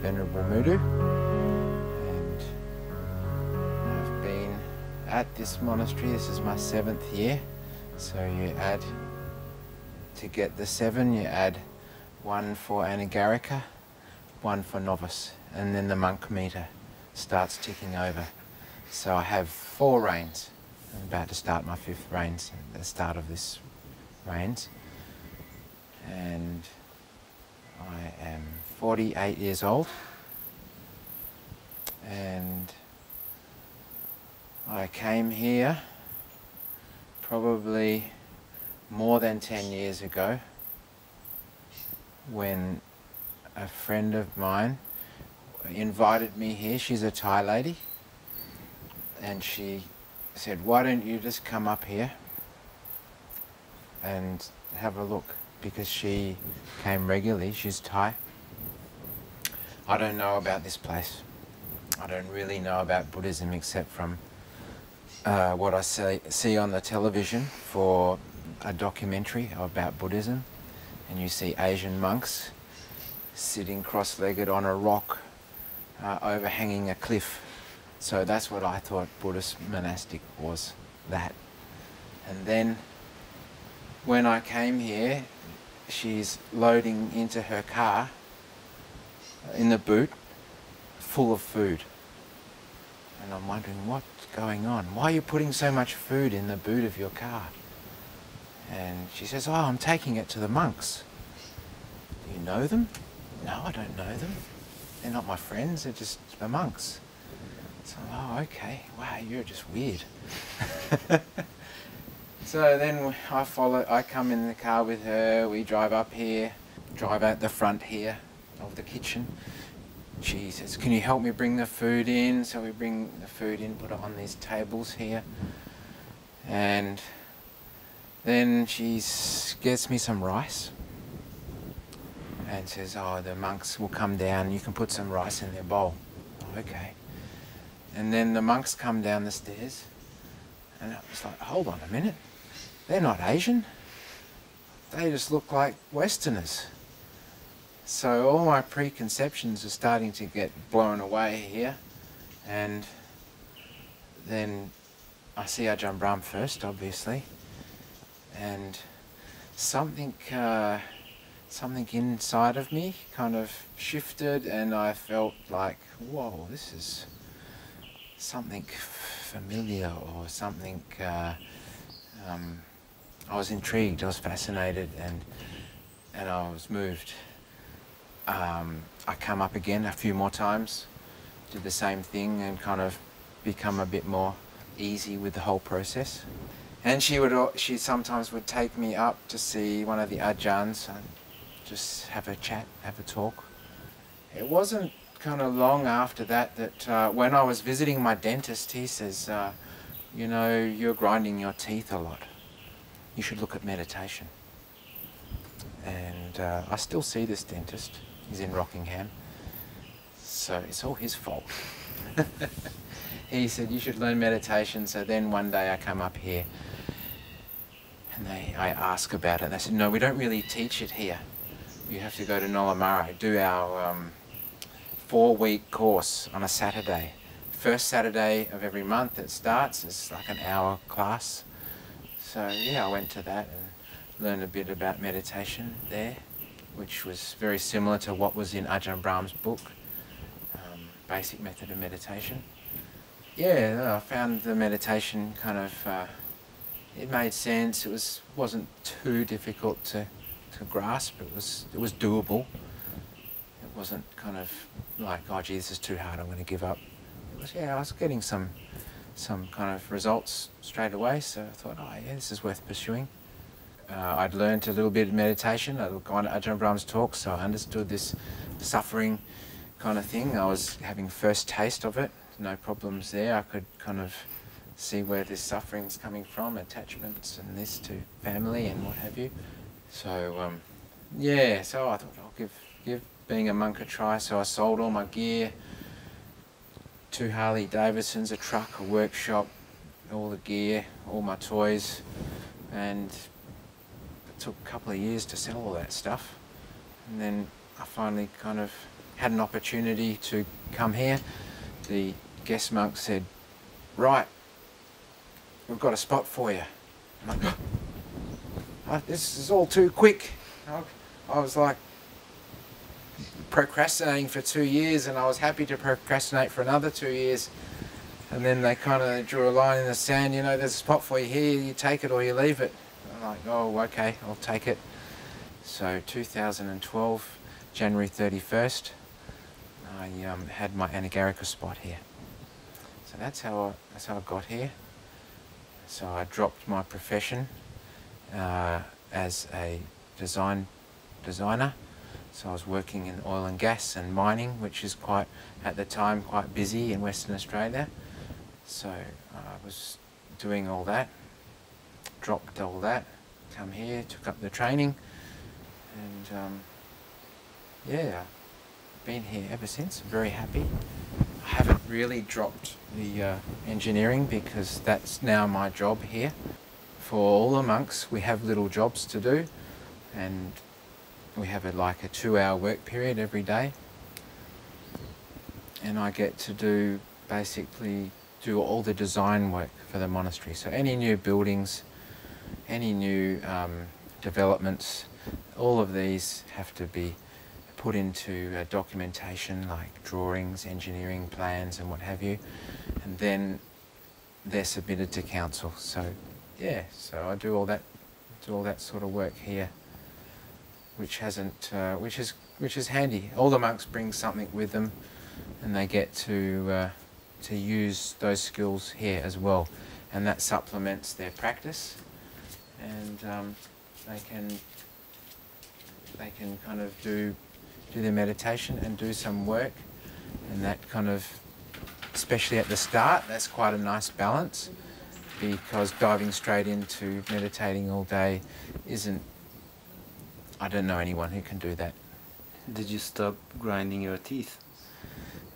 Venerable Mudu, and I've been at this monastery. This is my 7th year, so you add, to get the 7, you add 1 for anagarika, 1 for novice, and then the monk meter starts ticking over. So I have 4 reigns. I'm about to start my 5th reigns, at the start of this reigns. And I am 48 years old, and I came here probably more than 10 years ago when a friend of mine invited me here. She's a Thai lady, and she said, why don't you just come up here and have a look, because she came regularly. She's Thai. I don't know about this place. I don't really know about Buddhism except from what I see on the television for a documentary about Buddhism, and you see Asian monks sitting cross-legged on a rock overhanging a cliff. So that's what I thought Buddhist monastic was, that. And then when I came here, she's loading into her car in the boot full of food. And I'm wondering what's going on. Why are you putting so much food in the boot of your car? And she says, oh, I'm taking it to the monks. Do you know them? No, I don't know them. They're not my friends, they're just the monks. So, oh, okay, wow, you're just weird. So then I come in the car with her, we drive up here, drive out the front here of the kitchen. She says, can you help me bring the food in? So we bring the food in, put it on these tables here. And then she gets me some rice and says, oh, the monks will come down, you can put some rice in their bowl. Oh, okay. And then the monks come down the stairs, and I was like, hold on a minute, they're not Asian, they just look like Westerners. So all my preconceptions are starting to get blown away here. And then I see Ajahn Brahm first, obviously, and something inside of me kind of shifted, and I felt like, whoa, this is something familiar, or something. I was intrigued, I was fascinated, and I was moved. I come up again a few more times, did the same thing, and kind of become a bit more easy with the whole process. And she sometimes would take me up to see one of the ajahns and just have a chat, have a talk. It wasn't kind of long after that when I was visiting my dentist, he says, you know, you're grinding your teeth a lot. You should look at meditation. And I still see this dentist. He's in Rockingham. So it's all his fault. He said, you should learn meditation. So then one day I come up here and I ask about it. They said, no, we don't really teach it here. You have to go to Nolamara, do our 4-week course on a Saturday. First Saturday of every month it starts. It's like an hour class. So yeah, I went to that and learned a bit about meditation there, which was very similar to what was in Ajahn Brahm's book, Basic Method of Meditation. Yeah, I found the meditation kind of, it made sense. It wasn't too difficult to grasp. It was doable. It wasn't kind of like, oh gee, this is too hard, I'm going to give up. It was, yeah, I was getting some kind of results straight away, so I thought, oh yeah, this is worth pursuing. I'd learned a little bit of meditation. I'd gone to Ajahn Brahm's talk, so I understood this suffering kind of thing. I was having first taste of it, no problems there. I could kind of see where this suffering's coming from, attachments and this to family and what have you. So yeah, so I thought I'll give being a monk a try. So I sold all my gear, 2 Harley Davidsons, a truck, a workshop, all the gear, all my toys, and it took a couple of years to sell all that stuff. And then I finally kind of had an opportunity to come here, the guest monk said, "Right, we've got a spot for you." I'm like, "Oh, this is all too quick." I was like procrastinating for 2 years, and I was happy to procrastinate for another 2 years. And then they kind of drew a line in the sand, you know, "There's a spot for you here, you take it or you leave it." I'm like, "Oh, okay, I'll take it." So 2012, January 31st, I had my anagarika spot here. So that's how I got here. So I dropped my profession as a designer. So I was working in oil and gas and mining, which is quite, at the time, quite busy in Western Australia. So I was doing all that, dropped all that, come here, took up the training, and yeah, been here ever since. I'm very happy. I haven't really dropped the engineering because that's now my job here. For all the monks, we have little jobs to do, and we have like a 2-hour work period every day, and I get to basically do all the design work for the monastery. So any new buildings, any new developments, all of these have to be put into documentation like drawings, engineering plans and what have you, and then they're submitted to council. So yeah, so I do all that sort of work here, which is handy. All the monks bring something with them, and they get to use those skills here as well, and that supplements their practice, and they can kind of do their meditation and do some work, and that kind of, especially at the start, that's quite a nice balance, because diving straight into meditating all day isn't, I don't know anyone who can do that. Did you stop grinding your teeth?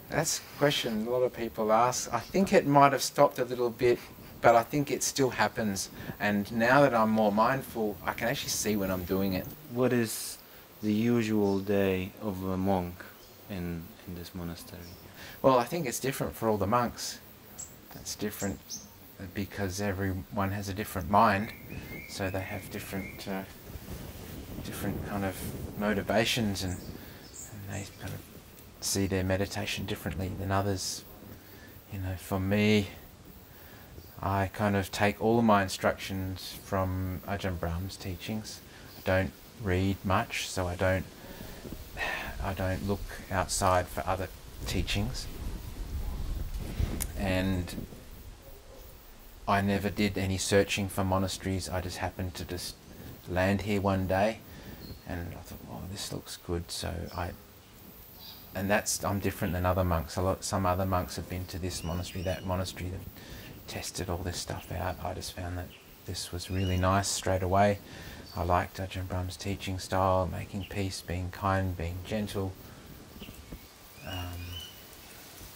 That's a question a lot of people ask. I think it might have stopped a little bit, but I think it still happens. And now that I'm more mindful, I can actually see when I'm doing it. What is the usual day of a monk in this monastery? Well, I think it's different for all the monks. It's different because everyone has a different mind, so they have different kind of motivations, and they kind of see their meditation differently than others. You know, for me, I kind of take all of my instructions from Ajahn Brahm's teachings. I don't read much, so I don't look outside for other teachings, and I never did any searching for monasteries. I just happened to just land here one day, and I thought, oh, this looks good. So I'm different than other monks. Some other monks have been to this monastery, that monastery, they've tested all this stuff out. I just found that this was really nice straight away. I liked Ajahn Brahm's teaching style, making peace, being kind, being gentle,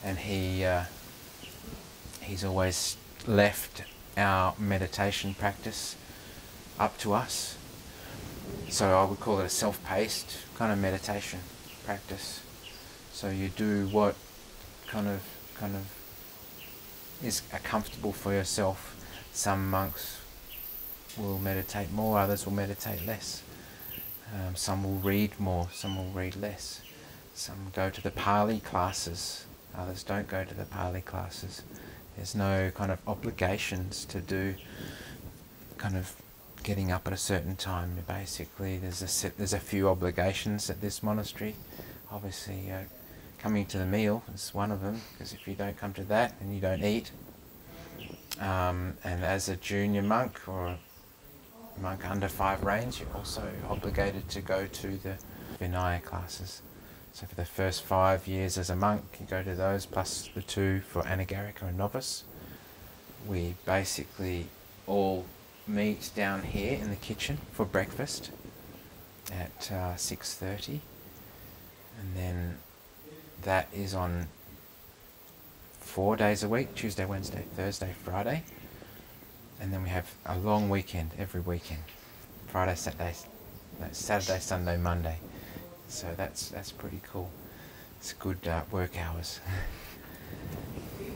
and he's always left our meditation practice up to us. So I would call it a self-paced kind of meditation practice. So you do what kind of is comfortable for yourself. Some monks will meditate more, others will meditate less. Some will read more, some will read less. Some go to the Pali classes, others don't go to the Pali classes. There's no kind of obligations to do kind of getting up at a certain time. Basically, there's a few obligations at this monastery. Obviously, coming to the meal is one of them, because if you don't come to that, then you don't eat. And as a junior monk or a monk under 5 reigns, you're also obligated to go to the Vinaya classes. So for the first 5 years as a monk, you go to those, plus the 2 for anagarika and novice. We basically all meet down here in the kitchen for breakfast at 6:30, and then that is on 4 days a week: Tuesday, Wednesday, Thursday, Friday, and then we have a long weekend every weekend: Friday, Saturday, Sunday, Monday. So that's pretty cool. It's good work hours.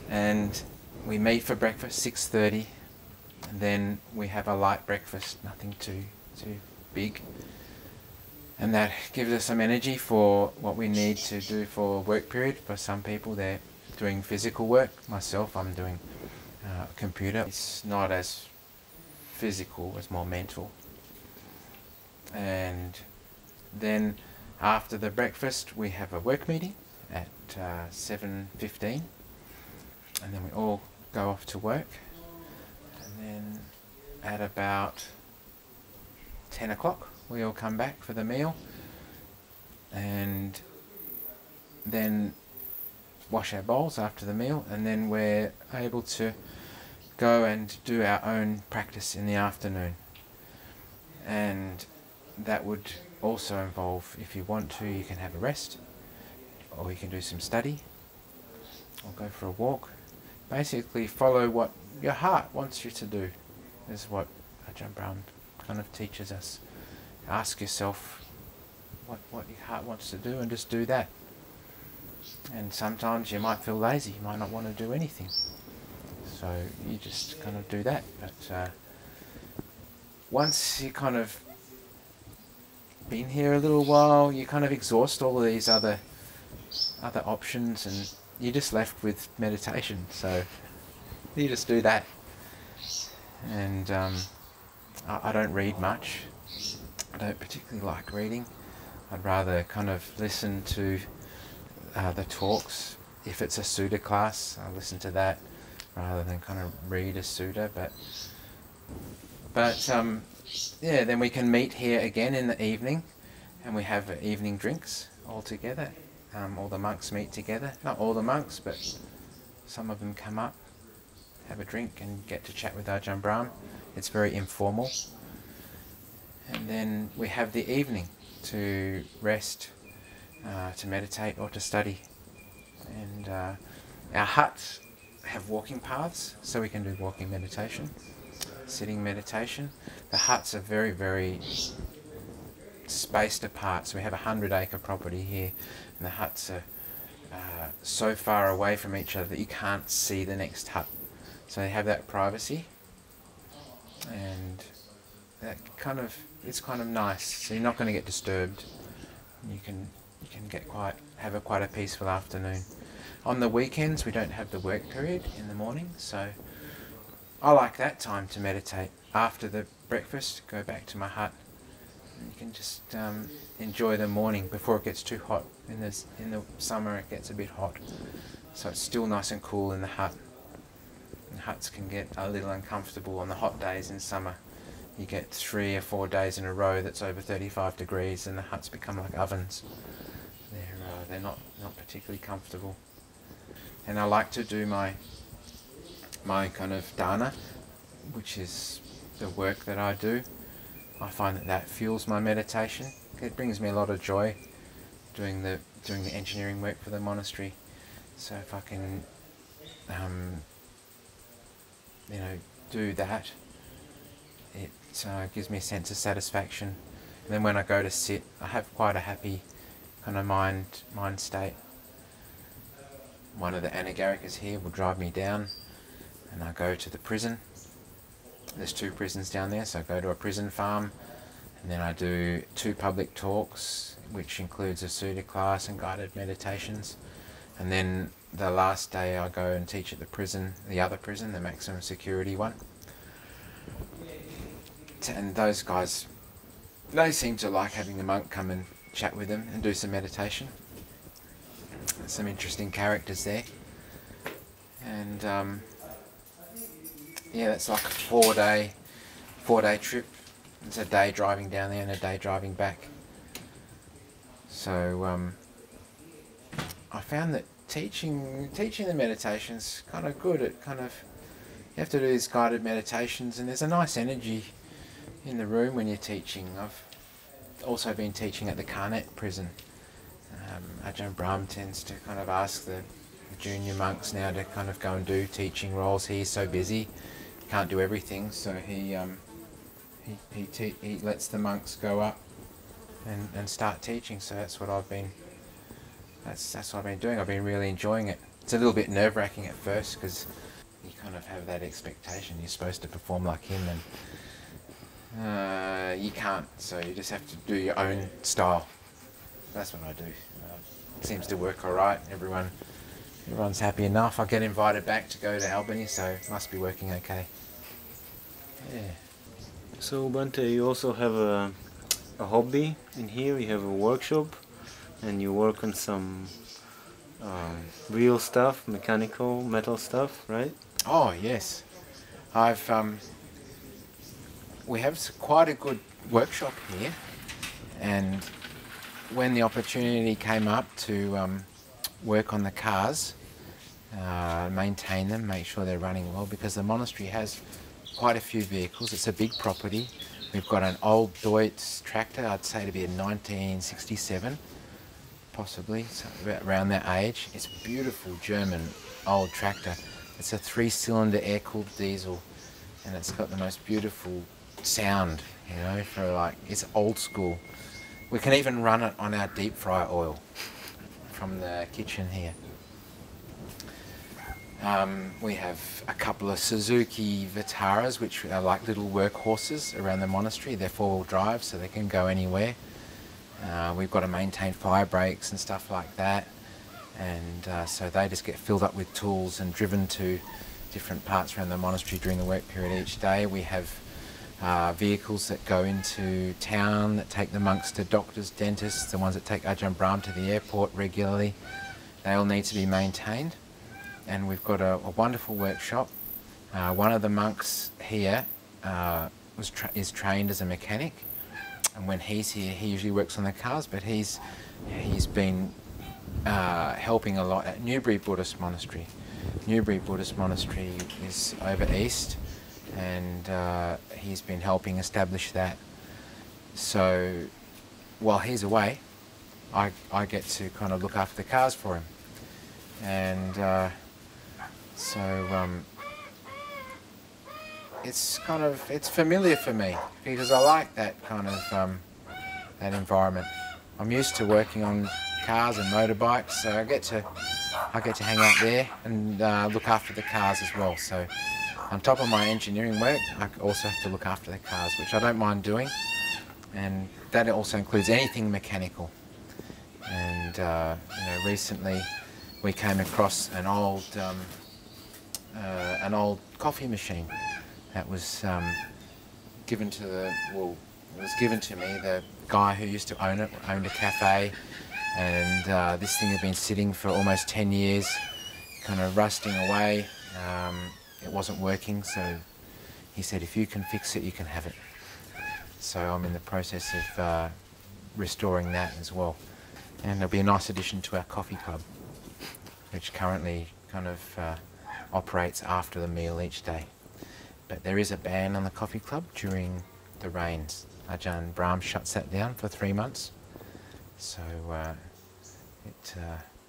And we meet for breakfast 6:30, and then we have a light breakfast, nothing too big. And that gives us some energy for what we need to do for work period. For some people, they're doing physical work. Myself, I'm doing computer. It's not as physical, it's more mental. And then after the breakfast, we have a work meeting at 7:15, and then we all go off to work. And then at about 10 o'clock, we all come back for the meal, and then wash our bowls after the meal, and then we're able to go and do our own practice in the afternoon. And that would also involve, if you want to, you can have a rest, or you can do some study, or go for a walk. Basically follow what your heart wants you to do, is what Ajahn Brahm kind of teaches us. Ask yourself what your heart wants to do, and just do that. And sometimes you might feel lazy, you might not want to do anything, so you just kind of do that. But once you kind of been here a little while, you kind of exhaust all of these other options, and you're just left with meditation. So you just do that. And I don't read much. I don't particularly like reading. I'd rather kind of listen to the talks. If it's a Sutta class, I'll listen to that rather than kind of read a Sutta. But yeah, then we can meet here again in the evening, and we have evening drinks all together. All the monks meet together. Not all the monks, but some of them come up, have a drink, and get to chat with Ajahn Brahm. It's very informal. And then we have the evening to rest, to meditate, or to study. And our huts have walking paths, so we can do walking meditation, sitting meditation. The huts are very, very spaced apart. So we have a 100-acre property here, and the huts are so far away from each other that you can't see the next hut. So they have that privacy, and that it's kind of nice. So you're not going to get disturbed. You can have quite a peaceful afternoon. On the weekends, we don't have the work period in the morning, so I like that time to meditate. After the breakfast, go back to my hut. You can just enjoy the morning before it gets too hot. In the summer, it gets a bit hot, so it's still nice and cool in the hut. And huts can get a little uncomfortable on the hot days in summer. You get 3 or 4 days in a row that's over 35 degrees, and the huts become like ovens. They're not particularly comfortable. And I like to do my kind of dana, which is the work that I do. I find that fuels my meditation. It brings me a lot of joy doing the engineering work for the monastery. So if I can do that, it gives me a sense of satisfaction. And then when I go to sit, I have quite a happy kind of mind state. One of the anagarikas here will drive me down, and I go to the prison. There's 2 prisons down there, so I go to a prison farm, and then I do 2 public talks, which includes a Sutta class and guided meditations. And then the last day I go and teach at the prison, the other prison, the maximum security one. And those guys, they seem to like having the monk come and chat with them and do some meditation. There's some interesting characters there. And yeah, that's like a 4-day trip. It's a day driving down there and a day driving back. So I found that teaching the meditation's kind of good. You have to do these guided meditations, and there's a nice energy in the room when you're teaching. I've also been teaching at the Karnet prison. Ajahn Brahm tends to kind of ask the junior monks now to kind of go and do teaching roles. He's so busy, can't do everything, so he lets the monks go up and start teaching. So that's what I've been that's what I've been doing. I've been really enjoying it. It's a little bit nerve-wracking at first because you kind of have that expectation you're supposed to perform like him, and you can't, so you just have to do your own style. That's what I do. It seems to work all right. Everyone's happy enough. I get invited back to go to Albany, so it must be working okay. Yeah. So Bhante, you also have a hobby in here. You have a workshop, and you work on some real stuff, mechanical, metal stuff, right? Oh yes, we have quite a good workshop here, and when the opportunity came up to work on the cars, maintain them, make sure they're running well, because the monastery has quite a few vehicles. It's a big property. We've got an old Deutz tractor, I'd say to be a 1967, possibly, so around that age. It's a beautiful German old tractor. It's a 3-cylinder air-cooled diesel, and it's got the most beautiful sound, you know, for like, it's old school. We can even run it on our deep fry oil from the kitchen here. We have a couple of Suzuki Vitaras, which are like little workhorses around the monastery. They're 4-wheel drive, so they can go anywhere. We've got to maintain fire breaks and stuff like that, and so they just get filled up with tools and driven to different parts around the monastery during the work period each day. We have vehicles that go into town that take the monks to doctors, dentists, the ones that take Ajahn Brahm to the airport regularly. They all need to be maintained. And we've got a wonderful workshop. One of the monks here is trained as a mechanic, and when he's here he usually works on the cars, but he's been helping a lot at Newbury Buddhist Monastery. Newbury Buddhist Monastery is over east, and he's been helping establish that. So while he's away, I get to kind of look after the cars for him. And it's familiar for me because I like that kind of that environment. I'm used to working on cars and motorbikes, so I get to hang out there and look after the cars as well. So on top of my engineering work, I also have to look after the cars, which I don't mind doing, and that also includes anything mechanical. And you know, recently we came across an old coffee machine that was given to me. The guy who used to owned a cafe, and this thing had been sitting for almost 10 years, kind of rusting away. It wasn't working, so he said, if you can fix it, you can have it. So I'm in the process of restoring that as well. And it'll be a nice addition to our coffee club, which currently kind of operates after the meal each day. But there is a ban on the coffee club during the rains. Ajahn Brahm shuts that down for 3 months. So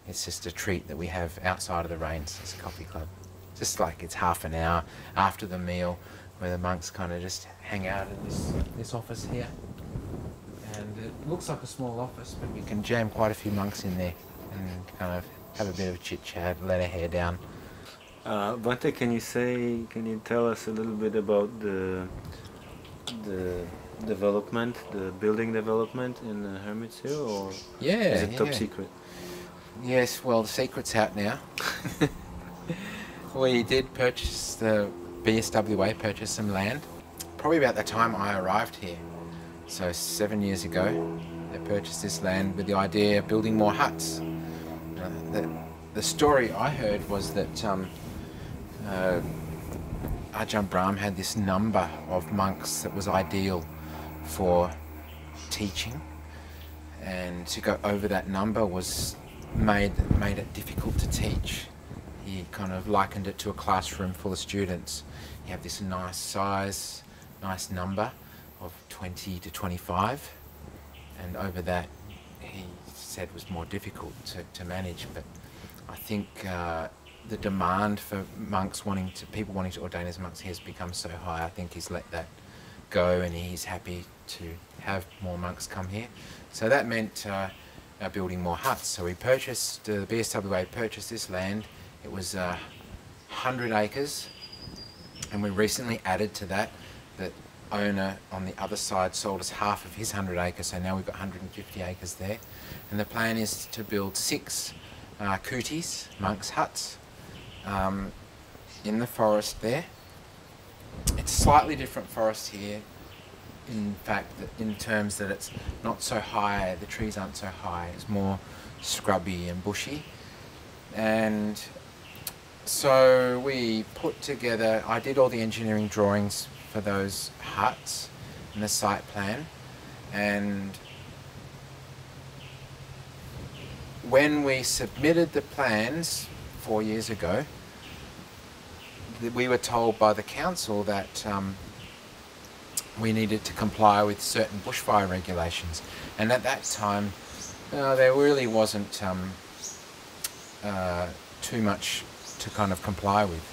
it's just a treat that we have outside of the rains as a coffee club. Just like it's half an hour after the meal where the monks kind of just hang out in this office here. And it looks like a small office, but you can jam quite a few monks in there and kind of have a bit of chit chat, let our hair down. Bhante, can you tell us a little bit about the development, the building development in the hermits here, or is it top secret? Yes, well, the secret's out now. We did purchase, the BSWA purchased some land, probably about the time I arrived here. So 7 years ago, they purchased this land with the idea of building more huts. The story I heard was that Ajahn Brahm had this number of monks that was ideal for teaching, and to go over that number was made it difficult to teach. He kind of likened it to a classroom full of students. You have this nice size, nice number of 20 to 25, and over that he said was more difficult to manage. But I think the demand for people wanting to ordain as monks has become so high. I think he's let that go, and he's happy to have more monks come here. So that meant building more huts. So we purchased, the BSWA purchased this land. It was 100 acres, and we recently added to that. The owner on the other side sold us half of his 100 acres, so now we've got 150 acres there. And the plan is to build 6 kutis, monks' huts, in the forest there. It's a slightly different forest here, in fact, in terms that it's not so high, the trees aren't so high, it's more scrubby and bushy. And so we put together, I did all the engineering drawings for those huts and the site plan, and when we submitted the plans 4 years ago, we were told by the council that we needed to comply with certain bushfire regulations, and at that time there really wasn't too much to kind of comply with.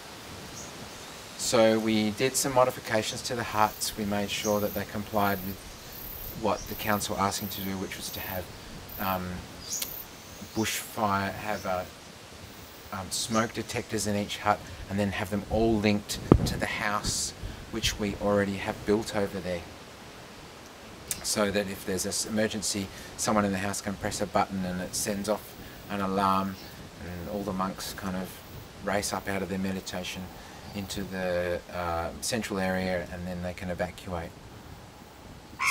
So we did some modifications to the huts. We made sure that they complied with what the council asked them to do, which was to have bushfire, have smoke detectors in each hut, and then have them all linked to the house which we already have built over there, so that if there's an emergency, someone in the house can press a button and it sends off an alarm, and all the monks kind of race up out of their meditation into the central area, and then they can evacuate.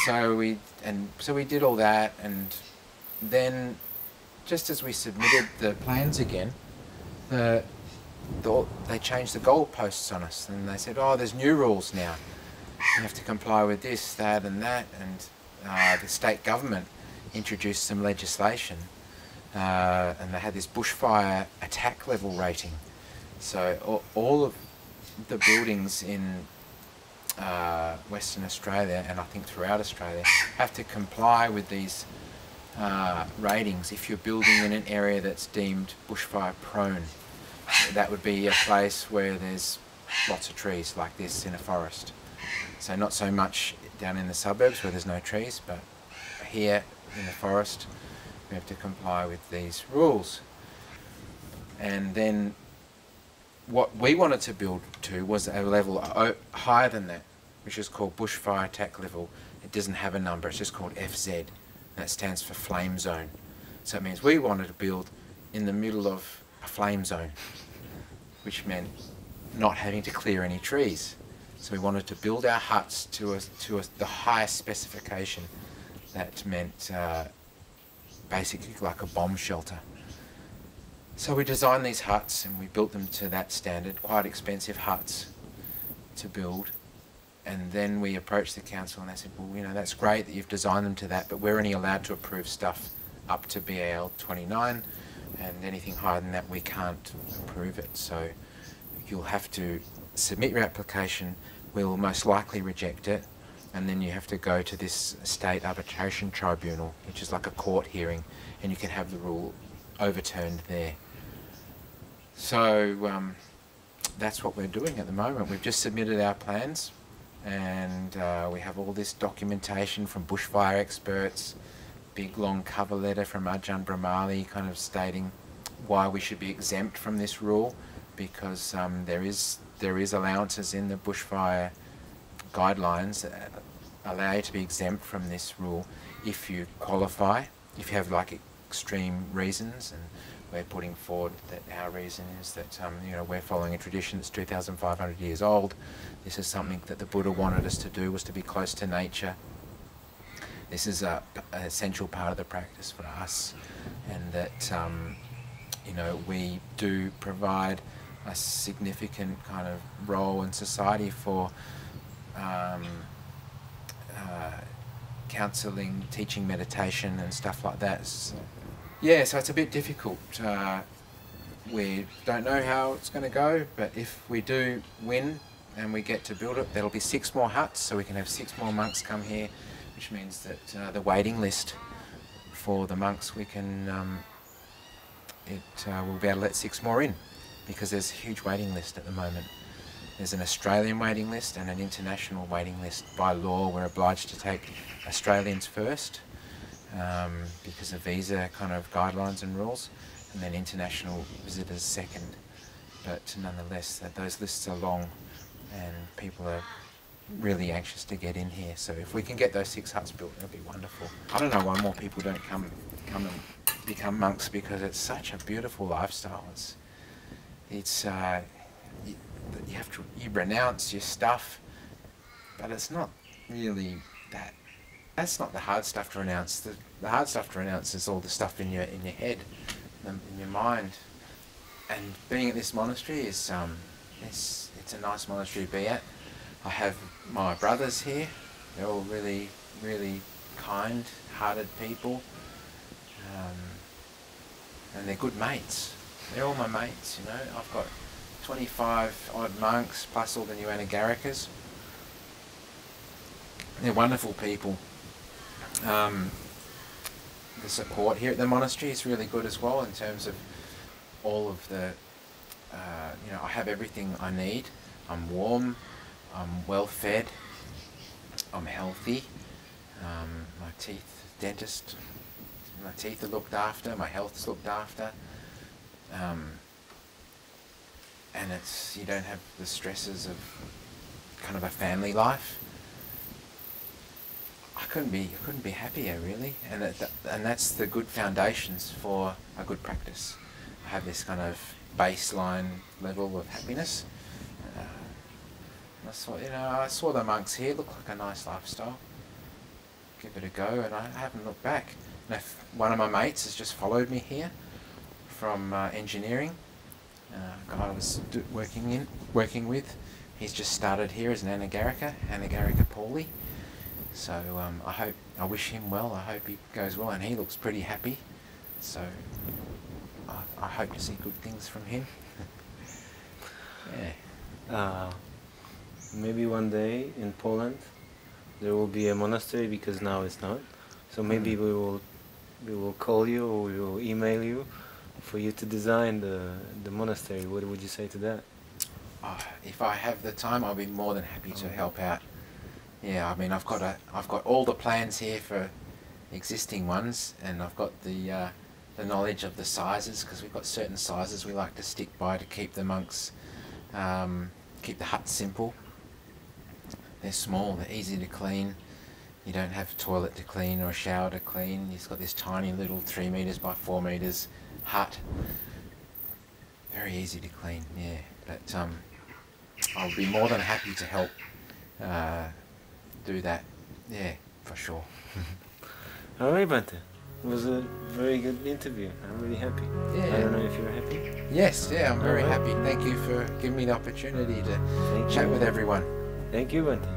So we did all that, and then just as we submitted the plans again, they changed the goalposts on us, and they said, oh, there's new rules now. You have to comply with this, that and that, and the state government introduced some legislation, and they had this bushfire attack level rating. So all of the buildings in Western Australia, and I think throughout Australia, have to comply with these ratings if you're building in an area that's deemed bushfire prone. That would be a place where there's lots of trees like this in a forest. So not so much down in the suburbs where there's no trees, but here in the forest we have to comply with these rules. And then what we wanted to build to was a level higher than that, which is called bushfire attack level. It doesn't have a number, it's just called FZ. That stands for flame zone. So it means we wanted to build in the middle of a flame zone, which meant not having to clear any trees. So we wanted to build our huts to the highest specification. That meant basically like a bomb shelter. So we designed these huts and we built them to that standard, quite expensive huts to build. And then we approached the council and they said, well, you know, that's great that you've designed them to that, but we're only allowed to approve stuff up to BAL 29, and anything higher than that we can't approve it. So you'll have to submit your application, we'll most likely reject it, and then you have to go to this state arbitration tribunal, which is like a court hearing, and you can have the rule overturned there. So that's what we're doing at the moment. We've just submitted our plans, and we have all this documentation from bushfire experts, big long cover letter from Ajahn Brahmali kind of stating why we should be exempt from this rule, because there is allowances in the bushfire guidelines that allow you to be exempt from this rule if you qualify, if you have like extreme reasons. And we're putting forward that our reason is that you know, we're following a tradition that's 2,500 years old. This is something that the Buddha wanted us to do, was to be close to nature. This is an essential part of the practice for us, and that you know, we do provide a significant kind of role in society for counselling, teaching meditation and stuff like that. So, yeah, so it's a bit difficult. We don't know how it's going to go, but if we do win and we get to build it, there'll be 6 more huts, so we can have 6 more monks come here, which means that the waiting list for the monks, we can we'll be able to let 6 more in, because there's a huge waiting list at the moment. There's an Australian waiting list and an international waiting list. By law, we're obliged to take Australians first, because of visa kind of guidelines and rules, and then international visitors second. But nonetheless, those lists are long, and people are really anxious to get in here. So if we can get those 6 huts built, it'll be wonderful. I don't know why more people don't come and become monks, because it's such a beautiful lifestyle. It's you renounce your stuff, but it's not really that. That's not the hard stuff to renounce. The hard stuff to renounce is all the stuff in your head, in your mind. And being at this monastery is it's a nice monastery to be at. I have my brothers here. They're all really, really kind-hearted people, and they're good mates. They're all my mates, you know. I've got 25 odd monks plus all the new Anagarikas. They're wonderful people. The support here at the monastery is really good as well, in terms of all of the, you know, I have everything I need. I'm warm, I'm well fed, I'm healthy, my teeth are looked after, my health is looked after, and you don't have the stresses of kind of a family life. I couldn't be happier, really, and that's the good foundations for a good practice. I have this kind of baseline level of happiness. I saw the monks here look like a nice lifestyle. Give it a go, and I haven't looked back. And one of my mates has just followed me here from engineering. A guy I was working with. He's just started here as an Anagarika Pauli. So I wish him well. I hope he goes well, and he looks pretty happy. So I hope to see good things from him. Yeah. Maybe one day in Poland there will be a monastery, because now it's not. So maybe we will call you, or we will email you for you to design the monastery. What would you say to that? If I have the time, I'll be more than happy to help out. Yeah, I mean, I've got all the plans here for existing ones, and I've got the knowledge of the sizes, because we've got certain sizes we like to stick by to keep the monks, keep the huts simple. They're small, they're easy to clean. You don't have a toilet to clean or a shower to clean. You've got this tiny little 3 meters by 4 meters hut. Very easy to clean, yeah. But I'll be more than happy to help do that, yeah, for sure. All right, Bante. It was a very good interview. I'm really happy. Yeah. I don't know if you're happy. Yes, yeah, I'm very happy. Thank you for giving me the opportunity to chat with everyone. Thank you, Bante.